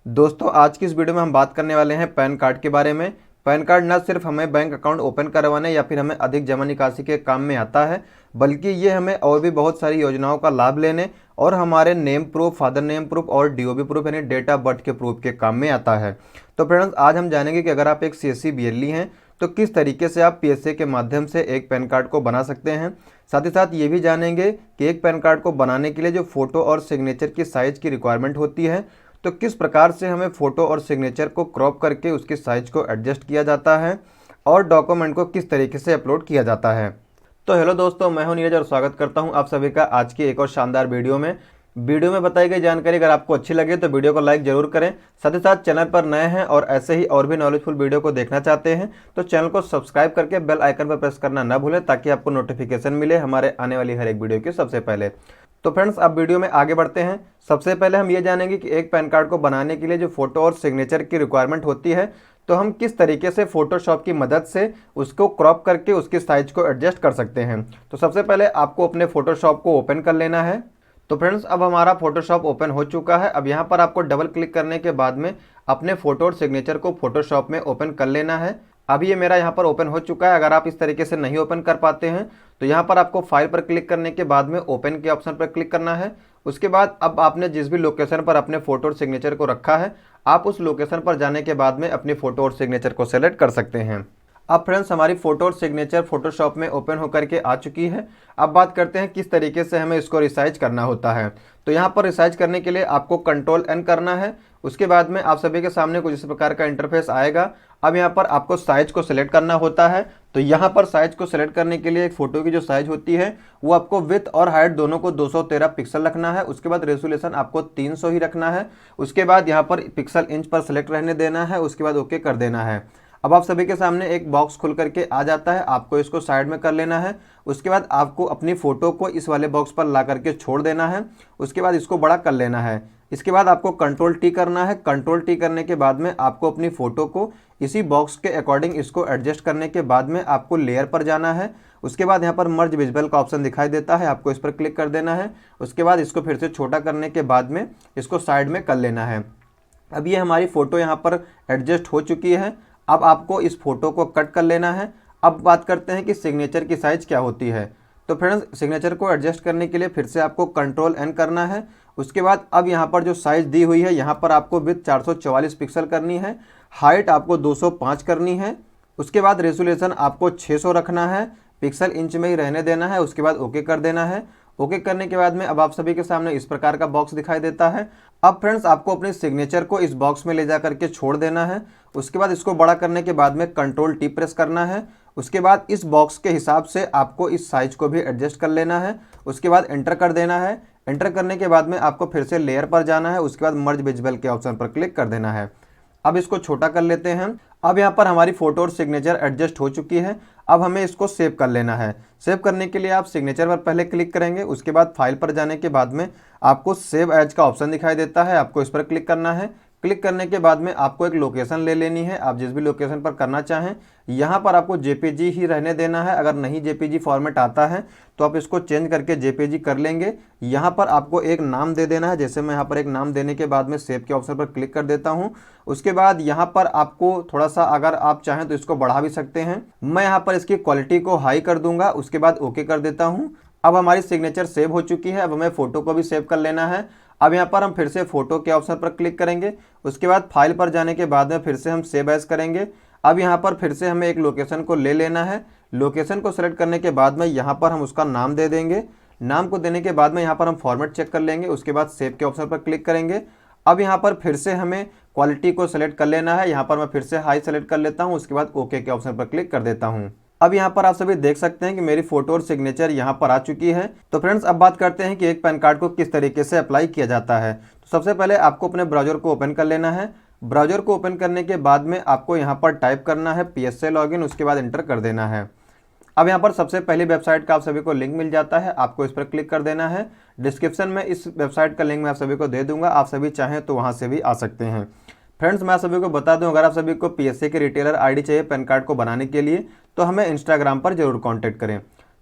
दोस्तों आज की इस वीडियो में हम बात करने वाले हैं पैन कार्ड के बारे में। पैन कार्ड न सिर्फ हमें बैंक अकाउंट ओपन करवाने या फिर हमें अधिक जमा निकासी के काम में आता है, बल्कि ये हमें और भी बहुत सारी योजनाओं का लाभ लेने और हमारे name proof, father name proof और डीओबी प्रूफ यानी डेट ऑफ बर्थ के प्रूफ के काम में आता है। तो फ्रेंड्स आज हम जानेंगे कि अगर आप एक सीएससी बीएलई हैं तो किस तरीके से आप पीएसए के माध्यम से एक पैन कार्ड को बना सकते हैं। साथ ही साथ ये भी जानेंगे कि एक पैन कार्ड को बनाने के लिए जो फोटो और सिग्नेचर की साइज की रिक्वायरमेंट होती है, तो किस प्रकार से हमें फ़ोटो और सिग्नेचर को क्रॉप करके उसकी साइज़ को एडजस्ट किया जाता है और डॉक्यूमेंट को किस तरीके से अपलोड किया जाता है। तो हेलो दोस्तों, मैं हूं नीरज और स्वागत करता हूं आप सभी का आज की एक और शानदार वीडियो में। वीडियो में बताई गई जानकारी अगर आपको अच्छी लगे तो वीडियो को लाइक जरूर करें। साथ ही साथ चैनल पर नए हैं और ऐसे ही और भी नॉलेजफुल वीडियो को देखना चाहते हैं तो चैनल को सब्सक्राइब करके बेल आइकन पर प्रेस करना न भूलें, ताकि आपको नोटिफिकेशन मिले हमारे आने वाली हर एक वीडियो की सबसे पहले। तो फ्रेंड्स अब वीडियो में आगे बढ़ते हैं। सबसे पहले हम ये जानेंगे कि एक पैन कार्ड को बनाने के लिए जो फोटो और सिग्नेचर की रिक्वायरमेंट होती है, तो हम किस तरीके से फोटोशॉप की मदद से उसको क्रॉप करके उसकी साइज को एडजस्ट कर सकते हैं। तो सबसे पहले आपको अपने फोटोशॉप को ओपन कर लेना है। तो फ्रेंड्स अब हमारा फोटोशॉप ओपन हो चुका है। अब यहाँ पर आपको डबल क्लिक करने के बाद में अपने फोटो और सिग्नेचर को फोटोशॉप में ओपन कर लेना है। अब ये मेरा यहाँ पर ओपन हो चुका है। अगर आप इस तरीके से नहीं ओपन कर पाते हैं तो यहाँ पर आपको फाइल पर क्लिक करने के बाद में ओपन के ऑप्शन पर क्लिक करना है। उसके बाद अब आपने जिस भी लोकेशन पर अपने फोटो और सिग्नेचर को रखा है, आप उस लोकेशन पर जाने के बाद में अपनी फोटो और सिग्नेचर को सेलेक्ट कर सकते हैं। अब फ्रेंड्स हमारी फोटो और सिग्नेचर फोटोशॉप में ओपन होकर के आ चुकी है। अब बात करते हैं किस तरीके से हमें इसको रिसाइज करना होता है। तो यहाँ पर रिसाइज करने के लिए आपको कंट्रोल एन करना है। उसके बाद में आप सभी के सामने कुछ इस प्रकार का इंटरफेस आएगा। अब यहाँ पर आपको साइज को सिलेक्ट करना होता है। तो यहाँ पर साइज को सिलेक्ट करने के लिए एक फोटो की जो साइज होती है वो आपको विथ और हाइट दोनों को 213 पिक्सल रखना है। उसके बाद रेजोल्यूशन आपको 300 ही रखना है। उसके बाद यहाँ पर पिक्सल इंच पर सिलेक्ट रहने देना है। उसके बाद ओके कर देना है। अब आप सभी के सामने एक बॉक्स खुल करके आ जाता है, आपको इसको साइड में कर लेना है। उसके बाद आपको अपनी फ़ोटो को इस वाले बॉक्स पर ला करके छोड़ देना है। उसके बाद इसको बड़ा कर लेना है। इसके बाद आपको कंट्रोल टी करना है। कंट्रोल टी करने के बाद में आपको अपनी फ़ोटो को इसी बॉक्स के अकॉर्डिंग इसको एडजस्ट करने के बाद में आपको लेयर पर जाना है। उसके बाद यहाँ पर मर्ज विजिबल का ऑप्शन दिखाई देता है, आपको इस पर क्लिक कर देना है। उसके बाद इसको फिर से छोटा करने के बाद में इसको साइड में कर लेना है। अब ये हमारी फ़ोटो यहाँ पर एडजस्ट हो चुकी है। अब आपको इस फोटो को कट कर लेना है। अब बात करते हैं कि सिग्नेचर की साइज़ क्या होती है। तो फ्रेंड्स सिग्नेचर को एडजस्ट करने के लिए फिर से आपको कंट्रोल एन करना है। उसके बाद अब यहाँ पर जो साइज़ दी हुई है यहाँ पर आपको विथ 444 पिक्सल करनी है, हाइट आपको 205 करनी है। उसके बाद रेजोल्यूशन आपको 600 रखना है, पिक्सल इंच में ही रहने देना है। उसके बाद ओके कर देना है। ओके करने के बाद में अब आप सभी के सामने इस प्रकार का बॉक्स दिखाई देता है। अब फ्रेंड्स आपको अपने सिग्नेचर को इस बॉक्स में ले जा करके छोड़ देना है। उसके बाद इसको बड़ा करने के बाद में कंट्रोल टी प्रेस करना है। उसके बाद इस बॉक्स के हिसाब से आपको इस साइज को भी एडजस्ट कर लेना है। उसके बाद एंटर कर देना है। एंटर करने के बाद में आपको फिर से लेयर पर जाना है। उसके बाद मर्ज विजिबल के ऑप्शन पर क्लिक कर देना है। अब इसको छोटा कर लेते हैं। अब यहाँ पर हमारी फोटो और सिग्नेचर एडजस्ट हो चुकी है। अब हमें इसको सेव कर लेना है। सेव करने के लिए आप सिग्नेचर पर पहले क्लिक करेंगे। उसके बाद फाइल पर जाने के बाद में आपको सेव एज का ऑप्शन दिखाई देता है, आपको इस पर क्लिक करना है। क्लिक करने के बाद में आपको एक लोकेशन ले लेनी है, आप जिस भी लोकेशन पर करना चाहें। यहाँ पर आपको जेपीजी ही रहने देना है। अगर नहीं जेपीजी फॉर्मेट आता है तो आप इसको चेंज करके जेपीजी कर लेंगे। यहाँ पर आपको एक नाम दे देना है। जैसे मैं यहाँ पर एक नाम देने के बाद में सेव के ऑप्शन पर क्लिक कर देता हूँ। उसके बाद यहाँ पर आपको थोड़ा सा अगर आप चाहें तो इसको बढ़ा भी सकते हैं। मैं यहाँ पर इसकी क्वालिटी को हाई कर दूंगा। उसके बाद ओके कर देता हूँ। अब हमारी सिग्नेचर सेव हो चुकी है। अब हमें फ़ोटो को भी सेव कर लेना है। अब यहाँ पर हम फिर से फ़ोटो के ऑप्शन पर क्लिक करेंगे। उसके बाद फाइल पर जाने के बाद में फिर से हम सेव एज करेंगे। अब यहाँ पर फिर से हमें एक लोकेशन को ले लेना है। लोकेशन को सेलेक्ट करने के बाद में यहाँ पर हम उसका नाम दे देंगे। नाम को देने के बाद में यहाँ पर हम फॉर्मेट चेक कर लेंगे। उसके बाद सेव के ऑप्शन पर क्लिक करेंगे। अब यहाँ पर फिर से हमें क्वालिटी को सेलेक्ट कर लेना है। यहाँ पर मैं फिर से हाई सेलेक्ट कर लेता हूँ। उसके बाद ओके के ऑप्शन पर क्लिक कर देता हूँ। अब यहाँ पर आप सभी देख सकते हैं कि मेरी फोटो और सिग्नेचर यहाँ पर आ चुकी है। तो फ्रेंड्स अब बात करते हैं कि एक पैन कार्ड को किस तरीके से अप्लाई किया जाता है। तो सबसे पहले आपको अपने ब्राउज़र को ओपन कर लेना है। ब्राउज़र को ओपन करने के बाद में आपको यहाँ पर टाइप करना है पीएसए लॉगिन। उसके बाद एंटर कर देना है। अब यहाँ पर सबसे पहली वेबसाइट का आप सभी को लिंक मिल जाता है, आपको इस पर क्लिक कर देना है। डिस्क्रिप्शन में इस वेबसाइट का लिंक मैं आप सभी को दे दूंगा, आप सभी चाहें तो वहाँ से भी आ सकते हैं। फ्रेंड्स मैं आप सभी को बता दूं, अगर आप सभी को पीएसए के रिटेलर आईडी चाहिए पैन कार्ड को बनाने के लिए तो हमें इंस्टाग्राम पर जरूर कांटेक्ट करें।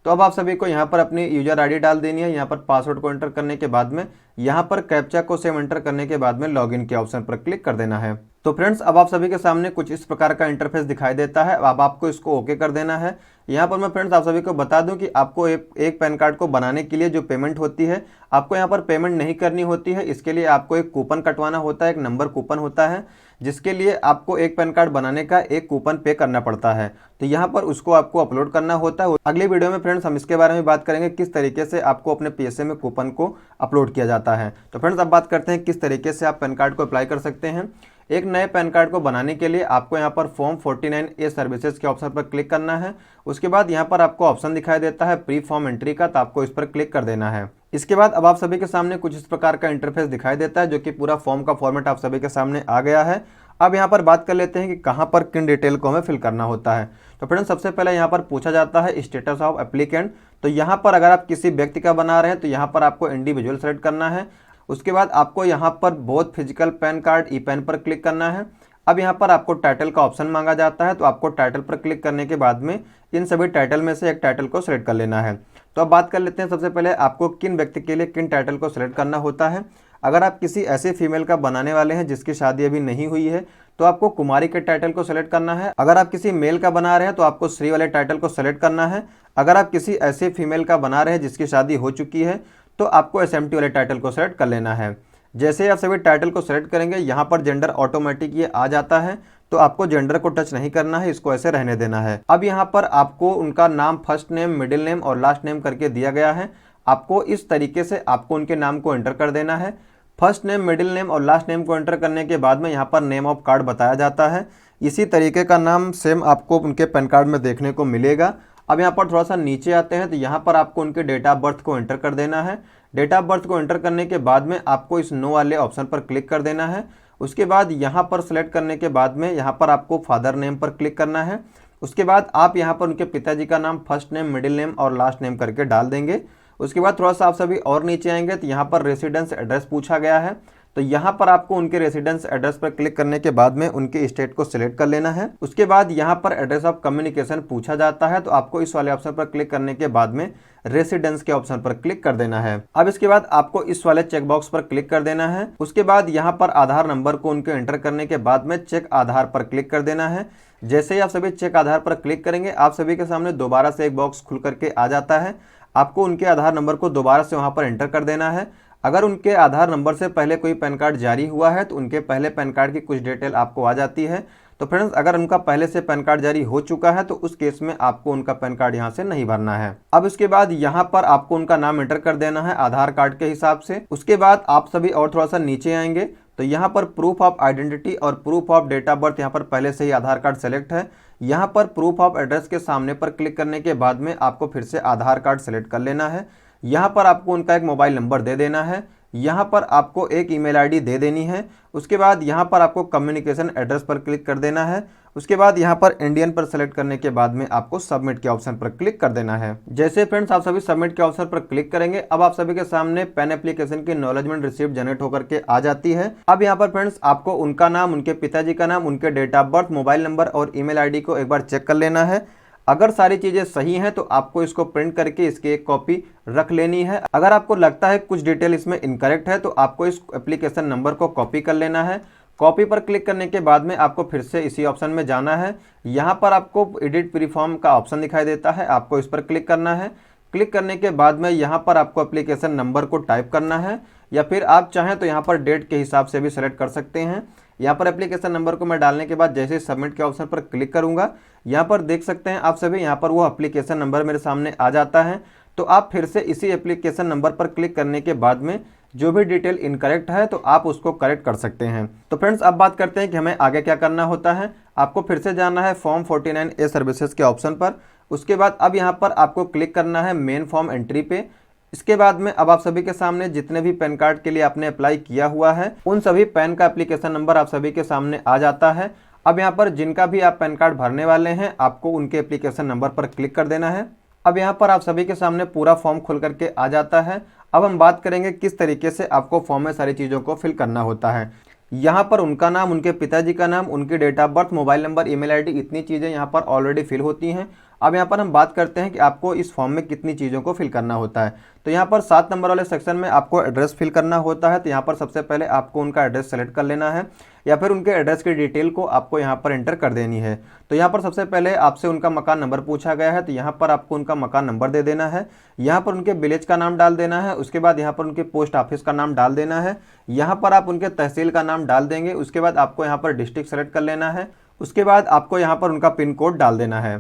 तो अब आप सभी को यहाँ पर अपनी यूजर आईडी डाल देनी है। यहाँ पर पासवर्ड को एंटर करने के बाद में यहाँ पर कैप्चा को सेम एंटर करने के बाद में लॉगिन के ऑप्शन पर क्लिक कर देना है। तो फ्रेंड्स, अब आप सभी के सामने कुछ इस प्रकार का इंटरफेस दिखाई देता है। अब आपको इसको ओके कर देना है। यहाँ पर मैं फ्रेंड्स आप सभी को बता दूं कि आपको एक पैन कार्ड को बनाने के लिए जो पेमेंट होती है, आपको यहाँ पर पेमेंट नहीं करनी होती है। इसके लिए आपको एक कूपन कटवाना होता है, एक नंबर कूपन होता है, जिसके लिए आपको एक पैन कार्ड बनाने का एक कूपन पे करना पड़ता है। तो यहाँ पर उसको आपको अपलोड करना होता है। अगले वीडियो में फ्रेंड्स हम इसके बारे में बात करेंगे किस तरीके से आपको अपने पीएसए में कूपन को अपलोड किया जाता है। तो फ्रेंड्स अब बात करते हैं किस तरीके से आप पैन कार्ड को अप्लाई कर सकते हैं। एक नए पैन कार्ड को बनाने के लिए आपको यहाँ पर फॉर्म 49A सर्विसेज के ऑप्शन पर क्लिक करना है। उसके बाद यहाँ पर आपको ऑप्शन दिखाई देता है प्री फॉर्म एंट्री का, तो आपको इस पर क्लिक कर देना है। इसके बाद अब आप सभी के सामने कुछ इस प्रकार का इंटरफेस दिखाई देता है, जो कि पूरा फॉर्म का फॉर्मेट आप सभी के सामने आ गया है। अब यहाँ पर बात कर लेते हैं कि कहाँ पर किन डिटेल को हमें फिल करना होता है। तो फ्रेंड्स सबसे पहले यहाँ पर पूछा जाता है स्टेटस ऑफ एप्लीकेंट। तो यहाँ पर अगर आप किसी व्यक्ति का बना रहे हैं तो यहाँ पर आपको इंडिविजुअल सेलेक्ट करना है। उसके बाद आपको यहाँ पर both physical pan card e PAN पर क्लिक करना है। अब यहाँ पर आपको टाइटल का ऑप्शन मांगा जाता है, तो आपको टाइटल पर क्लिक करने के बाद में इन सभी टाइटल में से एक टाइटल को सिलेक्ट कर लेना है। तो अब बात कर लेते हैं सबसे पहले आपको किन व्यक्ति के लिए किन टाइटल को सिलेक्ट करना होता है। अगर आप किसी ऐसे फीमेल का बनाने वाले हैं जिसकी शादी अभी नहीं हुई है, तो आपको कुमारी के टाइटल को सिलेक्ट करना है। अगर आप किसी मेल का बना रहे हैं तो आपको श्री वाले टाइटल को सिलेक्ट करना है। अगर आप किसी ऐसे फीमेल का बना रहे हैं जिसकी शादी हो चुकी है, तो आपको SMT वाले टाइटल को सिलेक्ट कर लेना है। जैसे ही आप सभी टाइटल को सिलेक्ट करेंगे, यहाँ पर जेंडर ऑटोमेटिक ये आ जाता है, तो आपको जेंडर को टच नहीं करना है, इसको ऐसे रहने देना है। अब यहाँ पर आपको उनका नाम फर्स्ट नेम, मिडिल नेम और लास्ट नेम करके दिया गया है। आपको इस तरीके से आपको उनके नाम को एंटर कर देना है। फर्स्ट नेम, मिडिल नेम और लास्ट नेम को एंटर करने के बाद में यहाँ पर नेम ऑफ कार्ड बताया जाता है। इसी तरीके का नाम सेम आपको उनके पैन कार्ड में देखने को मिलेगा। अब यहाँ पर थोड़ा सा नीचे आते हैं, तो यहाँ पर आपको उनके डेट ऑफ बर्थ को एंटर कर देना है। डेट ऑफ बर्थ को एंटर करने के बाद में आपको इस नो वाले ऑप्शन पर क्लिक कर देना है। उसके बाद यहाँ पर सेलेक्ट करने के बाद में यहाँ पर आपको फादर नेम पर क्लिक करना है। उसके बाद आप यहाँ पर उनके पिताजी का नाम फर्स्ट नेम, मिडिल नेम और लास्ट नेम करके डाल देंगे। उसके बाद थोड़ा सा आप सभी और नीचे आएंगे, तो यहाँ पर रेसिडेंस एड्रेस पूछा गया है। तो यहाँ पर आपको उनके रेसिडेंस एड्रेस पर क्लिक करने के बाद में उनके स्टेट को सिलेक्ट कर लेना है। उसके बाद यहाँ पर एड्रेस ऑफ कम्युनिकेशन पूछा जाता है, तो आपको इस वाले ऑप्शन पर क्लिक करने के बाद में रेसिडेंस के ऑप्शन पर क्लिक कर देना है। अब इसके बाद आपको इस वाले चेक बॉक्स पर क्लिक कर देना है। उसके बाद यहाँ पर आधार नंबर को उनके एंटर करने के बाद में चेक आधार पर क्लिक कर देना है। जैसे ही आप सभी चेक आधार पर क्लिक करेंगे, आप सभी के सामने दोबारा से एक बॉक्स खुल करके आ जाता है। आपको उनके आधार नंबर को दोबारा से वहाँ पर एंटर कर देना है। अगर उनके आधार नंबर से पहले कोई पैन कार्ड जारी हुआ है, तो उनके पहले पैन कार्ड की कुछ डिटेल आपको आ जाती है। तो फ्रेंड्स, अगर उनका पहले से पैन कार्ड जारी हो चुका है, तो उस केस में आपको उनका पैन कार्ड यहाँ से नहीं भरना है। अब इसके बाद यहाँ पर आपको उनका नाम एंटर कर देना है आधार कार्ड के हिसाब से। उसके बाद आप सभी और थोड़ा सा नीचे आएंगे, तो यहाँ पर प्रूफ ऑफ आइडेंटिटी और proof of date of birth यहाँ पर पहले से ही आधार कार्ड सेलेक्ट है। यहाँ पर प्रूफ ऑफ एड्रेस के सामने पर क्लिक करने के बाद में आपको फिर से आधार कार्ड सेलेक्ट कर लेना है। यहाँ पर आपको उनका एक मोबाइल नंबर दे देना है। यहाँ पर आपको एक ईमेल आईडी दे देनी है। उसके बाद यहाँ पर आपको कम्युनिकेशन एड्रेस पर क्लिक कर देना है। उसके बाद यहाँ पर इंडियन पर सेलेक्ट करने के बाद में आपको सबमिट के ऑप्शन पर क्लिक कर देना है। जैसे फ्रेंड्स आप सभी सबमिट के ऑप्शन पर क्लिक करेंगे, अब आप सभी के सामने पैन एप्लीकेशन की एक्नॉलेजमेंट रिसीप्ट जनरेट होकर के आ जाती है। अब यहाँ पर फ्रेंड्स आपको उनका नाम, उनके पिताजी का नाम, उनके date of birth, mobile number और ईमेल आईडी को एक बार चेक कर लेना है। अगर सारी चीज़ें सही हैं तो आपको इसको प्रिंट करके इसकी एक कॉपी रख लेनी है। अगर आपको लगता है कुछ डिटेल इसमें इनकरेक्ट है, तो आपको इस एप्लीकेशन नंबर को कॉपी कर लेना है। कॉपी पर क्लिक करने के बाद में आपको फिर से इसी ऑप्शन में जाना है। यहाँ पर आपको एडिट प्री फॉर्म का ऑप्शन दिखाई देता है, आपको इस पर क्लिक करना है। क्लिक करने के बाद में यहाँ पर आपको एप्लीकेशन नंबर को टाइप करना है, या फिर आप चाहें तो यहाँ पर डेट के हिसाब से भी सेलेक्ट कर सकते हैं। यहाँ पर एप्लीकेशन नंबर को मैं डालने के बाद जैसे ही सबमिट के ऑप्शन पर क्लिक करूँगा, यहाँ पर देख सकते हैं आप सभी, यहाँ पर वो एप्लीकेशन नंबर मेरे सामने आ जाता है। तो आप फिर से इसी एप्लीकेशन नंबर पर क्लिक करने के बाद में जो भी डिटेल इनकरेक्ट है तो आप उसको करेक्ट कर सकते हैं। तो फ्रेंड्स अब बात करते हैं कि हमें आगे क्या करना होता है। आपको फिर से जाना है फॉर्म 49A सर्विसेज के ऑप्शन पर। उसके बाद अब यहाँ पर आपको क्लिक करना है मेन फॉर्म एंट्री पे। इसके बाद में अब आप सभी के सामने जितने भी पैन कार्ड के लिए आपने अप्लाई किया हुआ है, उन सभी पैन का एप्लीकेशन नंबर आप सभी के सामने आ जाता है। अब यहाँ पर जिनका भी आप पैन कार्ड भरने वाले हैं, आपको उनके एप्लीकेशन नंबर पर क्लिक कर देना है। अब यहाँ पर आप सभी के सामने पूरा फॉर्म खुल करके आ जाता है। अब हम बात करेंगे किस तरीके से आपको फॉर्म में सारी चीज़ों को फिल करना होता है। यहाँ पर उनका नाम, उनके पिताजी का नाम, उनकी date of birth, mobile number, email ID, इतनी चीज़ें यहाँ पर ऑलरेडी फिल होती हैं। अब यहाँ पर हम बात करते हैं कि आपको इस फॉर्म में कितनी चीज़ों को फिल करना होता है। तो यहाँ पर 7 नंबर वाले सेक्शन में आपको एड्रेस फिल करना होता है। तो यहाँ पर सबसे पहले आपको उनका एड्रेस सेलेक्ट कर लेना है या फिर उनके एड्रेस की डिटेल को आपको यहाँ पर एंटर कर देनी है। तो यहाँ पर सबसे पहले आपसे उनका मकान नंबर पूछा गया है, तो यहाँ पर आपको उनका मकान नंबर दे देना है। यहाँ पर उनके विलेज का नाम डाल देना है। उसके बाद यहाँ पर उनके पोस्ट ऑफिस का नाम डाल देना है। यहाँ पर आप उनके तहसील का नाम डाल देंगे। उसके बाद आपको यहाँ पर डिस्ट्रिक्ट सेलेक्ट कर लेना है। उसके बाद आपको यहाँ पर उनका पिन कोड डाल देना है।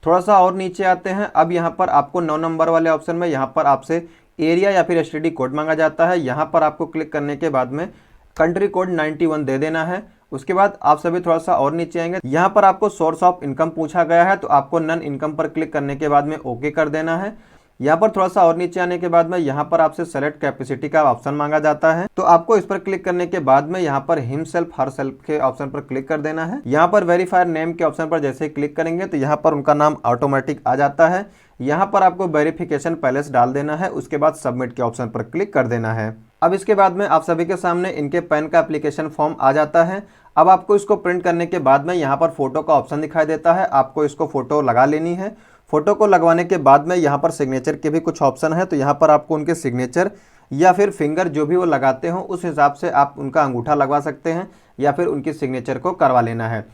थोड़ा सा और नीचे आते हैं। अब यहाँ पर आपको 9 नंबर वाले ऑप्शन में यहाँ पर आपसे एरिया या फिर एसटीडी कोड मांगा जाता है। यहाँ पर आपको क्लिक करने के बाद में कंट्री कोड 91 दे देना है। उसके बाद आप सभी थोड़ा सा और नीचे आएंगे। यहाँ पर आपको सोर्स ऑफ इनकम पूछा गया है, तो आपको नन इनकम पर क्लिक करने के बाद में ओके कर देना है। यहाँ पर थोड़ा सा और नीचे आने के बाद में यहाँ पर आपसे सेलेक्ट कैपेसिटी का ऑप्शन मांगा जाता है, तो आपको इस पर क्लिक करने के बाद में यहाँ पर हिमसेल्फ हर सेल्फ के ऑप्शन पर क्लिक कर देना है। यहाँ पर वेरीफायर नेम के ऑप्शन पर जैसे ही क्लिक करेंगे तो यहाँ पर उनका नाम ऑटोमेटिक आ जाता है। यहाँ पर आपको वेरिफिकेशन पैलेस डाल देना है। उसके बाद सबमिट के ऑप्शन पर क्लिक कर देना है। अब इसके बाद में आप सभी के सामने इनके पैन का एप्लीकेशन फॉर्म आ जाता है। अब आपको इसको प्रिंट करने के बाद में यहाँ पर फोटो का ऑप्शन दिखाई देता है। आपको इसको फोटो लगा लेनी है। फोटो को लगवाने के बाद में यहाँ पर सिग्नेचर के भी कुछ ऑप्शन है, तो यहाँ पर आपको उनके सिग्नेचर या फिर फिंगर जो भी वो लगाते हो उस हिसाब से आप उनका अंगूठा लगवा सकते हैं या फिर उनकी सिग्नेचर को करवा लेना है।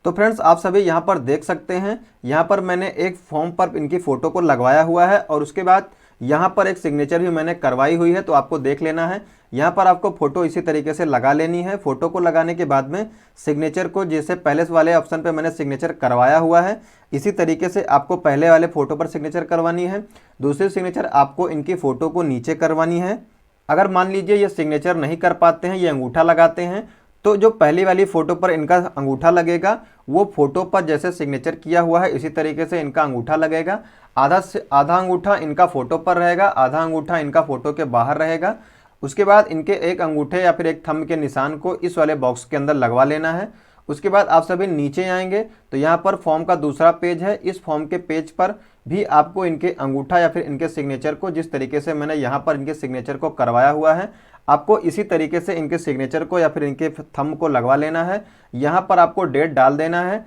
तो फ्रेंड्स आप सभी यहाँ पर देख सकते हैं, यहाँ पर मैंने एक फॉर्म पर इनकी फ़ोटो को लगवाया हुआ है और उसके बाद यहाँ पर एक सिग्नेचर भी मैंने करवाई हुई है, तो आपको देख लेना है। यहाँ पर आपको फ़ोटो इसी तरीके से लगा लेनी है। फ़ोटो को लगाने के बाद में सिग्नेचर को, जैसे पहले वाले ऑप्शन पे मैंने सिग्नेचर करवाया हुआ है, इसी तरीके से आपको पहले वाले फ़ोटो पर सिग्नेचर करवानी है। दूसरी सिग्नेचर आपको इनकी फ़ोटो को नीचे करवानी है। अगर मान लीजिए ये सिग्नेचर नहीं कर पाते हैं, ये अंगूठा लगाते हैं, तो जो पहली वाली फ़ोटो पर इनका अंगूठा लगेगा वो फ़ोटो पर जैसे सिग्नेचर किया हुआ है इसी तरीके से इनका अंगूठा लगेगा। आधा अंगूठा इनका फ़ोटो पर रहेगा, आधा अंगूठा इनका फ़ोटो के बाहर रहेगा। उसके बाद इनके एक अंगूठे या फिर एक थंब के निशान को इस वाले बॉक्स के अंदर लगवा लेना है। उसके बाद आप सभी नीचे आएंगे तो यहाँ पर फॉर्म का दूसरा पेज है। इस फॉर्म के पेज पर भी आपको इनके अंगूठा या फिर इनके सिग्नेचर को, जिस तरीके से मैंने यहाँ पर इनके सिग्नेचर को करवाया हुआ है, आपको इसी तरीके से इनके सिग्नेचर को या फिर इनके थंब को लगवा लेना है। यहाँ पर आपको डेट डाल देना है।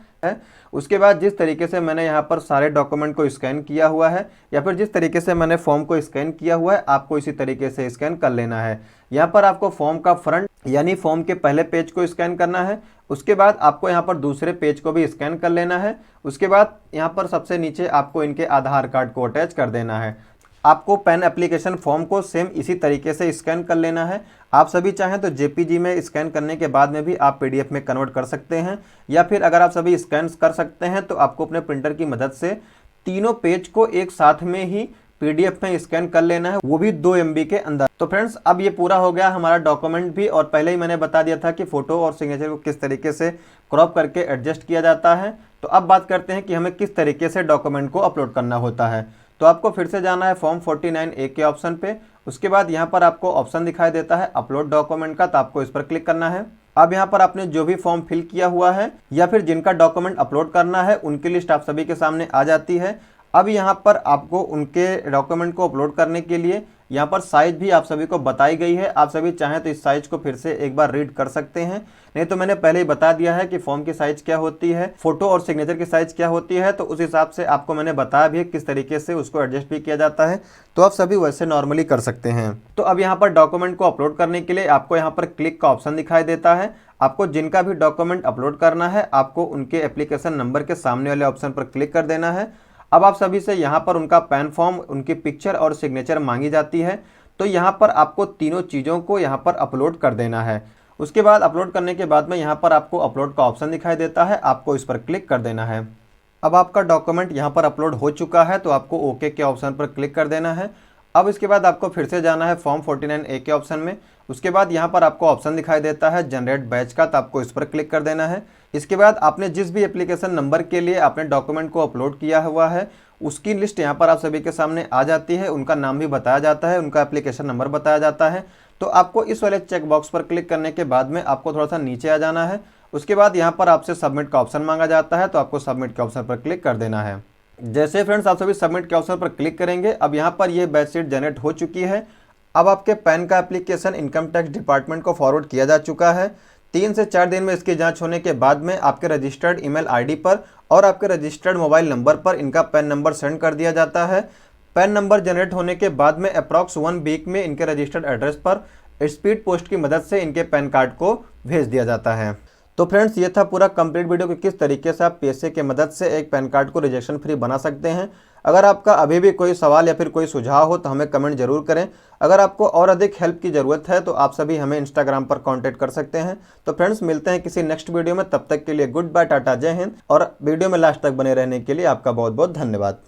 उसके बाद जिस तरीके से मैंने यहाँ पर सारे डॉक्यूमेंट को स्कैन किया हुआ है या फिर जिस तरीके से मैंने फॉर्म को स्कैन किया हुआ है, आपको इसी तरीके से स्कैन कर लेना है। यहाँ पर आपको फॉर्म का फ्रंट यानी फॉर्म के पहले पेज को स्कैन करना है। उसके बाद आपको यहाँ पर दूसरे पेज को भी स्कैन कर लेना है। उसके बाद यहाँ पर सबसे नीचे आपको इनके आधार कार्ड को अटैच कर देना है। आपको पैन एप्लीकेशन फॉर्म को सेम इसी तरीके से स्कैन कर लेना है। आप सभी चाहें तो जेपीजी में स्कैन करने के बाद में भी आप पीडीएफ में कन्वर्ट कर सकते हैं, या फिर अगर आप सभी स्कैन कर सकते हैं तो आपको अपने प्रिंटर की मदद से तीनों पेज को एक साथ में ही पीडीएफ में स्कैन कर लेना है, वो भी 2 MB के अंदर। तो फ्रेंड्स अब ये पूरा हो गया हमारा डॉक्यूमेंट भी, और पहले ही मैंने बता दिया था कि फ़ोटो और सिग्नेचर को किस तरीके से क्रॉप करके एडजस्ट किया जाता है। तो अब बात करते हैं कि हमें किस तरीके से डॉक्यूमेंट को अपलोड करना होता है। तो आपको फिर से जाना है फॉर्म 49A के ऑप्शन पे। उसके बाद यहाँ पर आपको ऑप्शन दिखाई देता है अपलोड डॉक्यूमेंट का, तो आपको इस पर क्लिक करना है। अब यहाँ पर आपने जो भी फॉर्म फिल किया हुआ है या फिर जिनका डॉक्यूमेंट अपलोड करना है उनकी लिस्ट आप सभी के सामने आ जाती है। अब यहाँ पर आपको उनके डॉक्यूमेंट को अपलोड करने के लिए यहाँ पर साइज भी आप सभी को बताई गई है। आप सभी चाहें तो इस साइज को फिर से एक बार रीड कर सकते हैं, नहीं तो मैंने पहले ही बता दिया है कि फॉर्म की साइज क्या होती है, फोटो और सिग्नेचर की साइज क्या होती है, तो उस हिसाब से आपको मैंने बताया भी है किस तरीके से उसको एडजस्ट भी किया जाता है। तो आप सभी वैसे नॉर्मली कर सकते हैं। तो अब यहाँ पर डॉक्यूमेंट को अपलोड करने के लिए आपको यहाँ पर क्लिक का ऑप्शन दिखाई देता है। आपको जिनका भी डॉक्यूमेंट अपलोड करना है आपको उनके एप्लीकेशन नंबर के सामने वाले ऑप्शन पर क्लिक कर देना है। अब आप सभी से यहाँ पर उनका पैन फॉर्म, उनकी पिक्चर और सिग्नेचर मांगी जाती है, तो यहाँ पर आपको तीनों चीज़ों को यहाँ पर अपलोड कर देना है। उसके बाद अपलोड करने के बाद में यहाँ पर आपको अपलोड का ऑप्शन दिखाई देता है, आपको इस पर क्लिक कर देना है। अब आपका डॉक्यूमेंट यहाँ पर अपलोड हो चुका है, तो आपको ओके के ऑप्शन पर क्लिक कर देना है। अब इसके बाद आपको फिर से जाना है फॉर्म 49A के ऑप्शन में। उसके बाद यहाँ पर आपको ऑप्शन दिखाई देता है जनरेट बैच का, तो आपको इस पर क्लिक कर देना है। इसके बाद आपने जिस भी एप्लीकेशन नंबर के लिए आपने डॉक्यूमेंट को अपलोड किया हुआ है उसकी लिस्ट यहाँ पर आप सभी के सामने आ जाती है। उनका नाम भी बताया जाता है, उनका एप्लीकेशन नंबर बताया जाता है। तो आपको इस वाले चेक बॉक्स पर क्लिक करने के बाद में आपको थोड़ा सा नीचे आ जाना है। उसके बाद यहाँ पर आपसे सबमिट का ऑप्शन मांगा जाता है, तो आपको सबमिट के ऑप्शन पर क्लिक कर देना है। जैसे फ्रेंड्स आप सभी सबमिट के ऑप्शन पर क्लिक करेंगे, अब यहाँ पर ये बैच शीट जनरेट हो चुकी है। अब आपके पैन का एप्लीकेशन इनकम टैक्स डिपार्टमेंट को फॉरवर्ड किया जा चुका है। 3 से 4 दिन में इसकी जांच होने के बाद में आपके रजिस्टर्ड ईमेल आईडी पर और आपके रजिस्टर्ड मोबाइल नंबर पर इनका पैन नंबर सेंड कर दिया जाता है। पैन नंबर जनरेट होने के बाद में अप्रॉक्स 1 वीक में इनके रजिस्टर्ड एड्रेस पर स्पीड पोस्ट की मदद से इनके पैन कार्ड को भेज दिया जाता है। तो फ्रेंड्स, ये था पूरा कंप्लीट वीडियो कि किस तरीके से आप पीएसए की मदद से एक पैन कार्ड को रिजेक्शन फ्री बना सकते हैं। अगर आपका अभी भी कोई सवाल या फिर कोई सुझाव हो तो हमें कमेंट जरूर करें। अगर आपको और अधिक हेल्प की ज़रूरत है तो आप सभी हमें इंस्टाग्राम पर कांटेक्ट कर सकते हैं। तो फ्रेंड्स, मिलते हैं किसी नेक्स्ट वीडियो में, तब तक के लिए गुड बाय, टाटा, जय हिंद। और वीडियो में लास्ट तक बने रहने के लिए आपका बहुत बहुत धन्यवाद।